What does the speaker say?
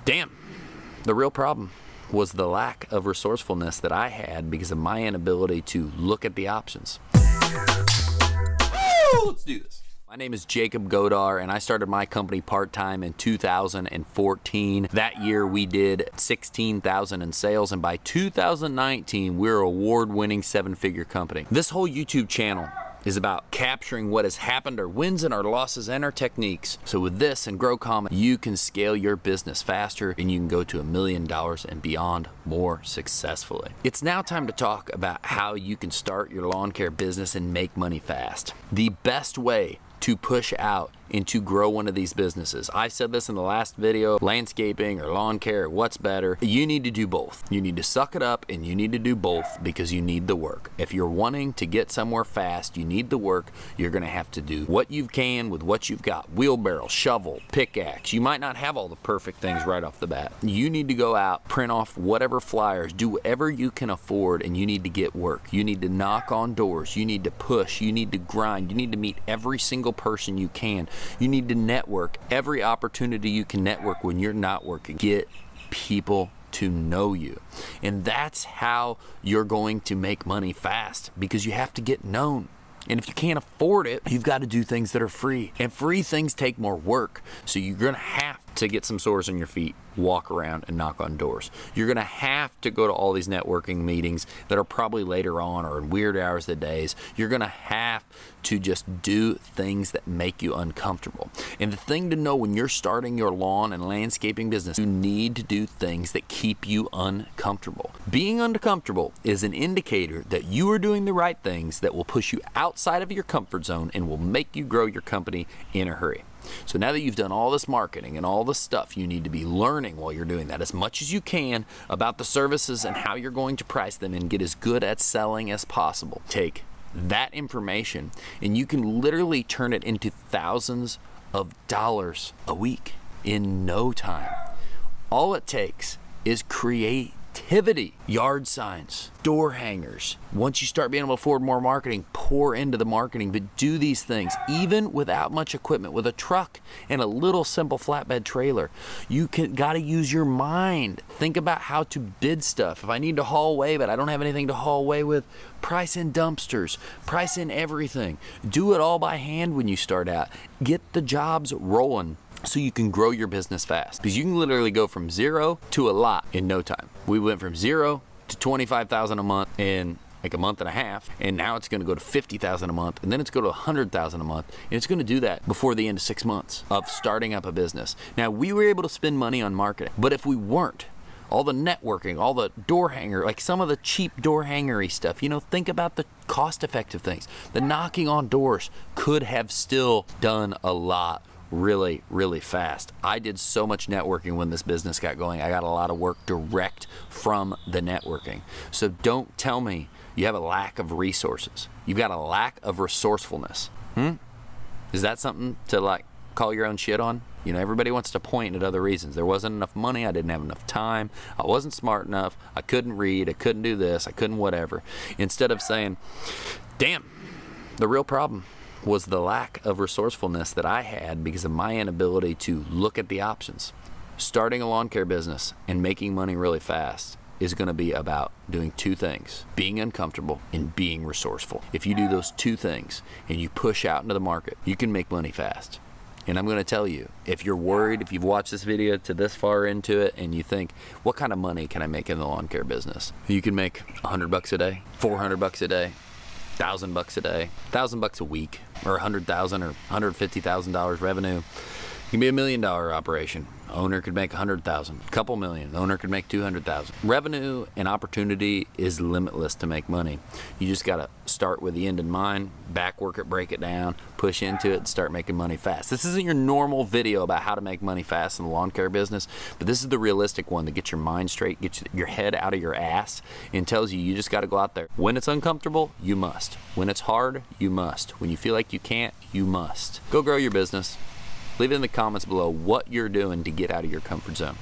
Damn, the real problem was the lack of resourcefulness that I had because of my inability to look at the options. Woo! Let's do this. My name is Jacob Godar, and I started my company part-time in 2014. That year we did $16,000 in sales, and by 2019 we're an award-winning 7-figure company. This whole YouTube channel is about capturing what has happened, our wins and our losses and our techniques. So with this and Grow Common, you can scale your business faster and you can go to $1 million and beyond more successfully. It's now time to talk about how you can start your lawn care business and make money fast. The best way to push out and to grow one of these businesses. I said this in the last video, landscaping or lawn care, what's better? You need to do both. You need to suck it up and you need to do both because you need the work. If you're wanting to get somewhere fast, you need the work. You're gonna have to do what you can with what you've got. Wheelbarrow, shovel, pickaxe. You might not have all the perfect things right off the bat. You need to go out, print off whatever flyers, do whatever you can afford, and you need to get work. You need to knock on doors. You need to push. You need to grind. You need to meet every single person you can. You need to network every opportunity you can network when you're not working. Get people to know you. And that's how you're going to make money fast, because you have to get known. And if you can't afford it, you've got to do things that are free. And free things take more work. So you're going to have to get some sores on your feet, walk around and knock on doors. You're going to have to go to all these networking meetings that are probably later on or in weird hours of the days. You're going to have to just do things that make you uncomfortable. And the thing to know when you're starting your lawn and landscaping business, you need to do things that keep you uncomfortable. Being uncomfortable is an indicator that you are doing the right things that will push you outside of your comfort zone and will make you grow your company in a hurry. So now that you've done all this marketing and all this stuff, you need to be learning while you're doing that as much as you can about the services and how you're going to price them and get as good at selling as possible. Take that information and you can literally turn it into thousands of dollars a week in no time. All it takes is creativity. Yard signs, door hangers. Once you start being able to afford more marketing, pour into the marketing, but do these things even without much equipment, with a truck and a little simple flatbed trailer. You got to use your mind. Think about how to bid stuff. If I need to haul away but I don't have anything to haul away with, price in dumpsters, price in everything. Do it all by hand when you start out. Get the jobs rolling so you can grow your business fast, because you can literally go from zero to a lot in no time. We went from zero to $25,000 a month in like a month and a half, and now it's going to go to $50,000 a month, and then it's going to go to $100,000 a month, and it's going to do that before the end of 6 months of starting up a business. Now, we were able to spend money on marketing, but if we weren't, all the networking, all the door hanger, like some of the cheap door hangery stuff, you know, think about the cost-effective things. The knocking on doors could have still done a lot really, really fast. I did so much networking when this business got going. I got a lot of work direct from the networking. So don't tell me you have a lack of resources. You've got a lack of resourcefulness. Is that something to like call your own shit on? You know, everybody wants to point at other reasons. There wasn't enough money. I didn't have enough time. I wasn't smart enough. I couldn't read. I couldn't do this. I couldn't whatever. Instead of saying, damn, the real problem was the lack of resourcefulness that I had because of my inability to look at the options. Starting a lawn care business and making money really fast is going to be about doing two things: being uncomfortable and being resourceful. If you do those two things and you push out into the market, you can make money fast. And I'm going to tell you, if you're worried, if you've watched this video to this far into it and you think, what kind of money can I make in the lawn care business? You can make $100 a day, $400 a day, $1,000 a day, $1,000 a week, or $100,000 or $150,000 revenue. It can be $1 million operation. Owner could make $100,000, a couple million. The owner could make $200,000. Revenue and opportunity is limitless to make money. You just got to start with the end in mind, back work it, break it down, push into it, and start making money fast. This isn't your normal video about how to make money fast in the lawn care business, but this is the realistic one that gets your mind straight, gets your head out of your ass, and tells you you just got to go out there. When it's uncomfortable, you must. When it's hard, you must. When you feel like you can't, you must. Go grow your business. Leave it in the comments below what you're doing to get out of your comfort zone.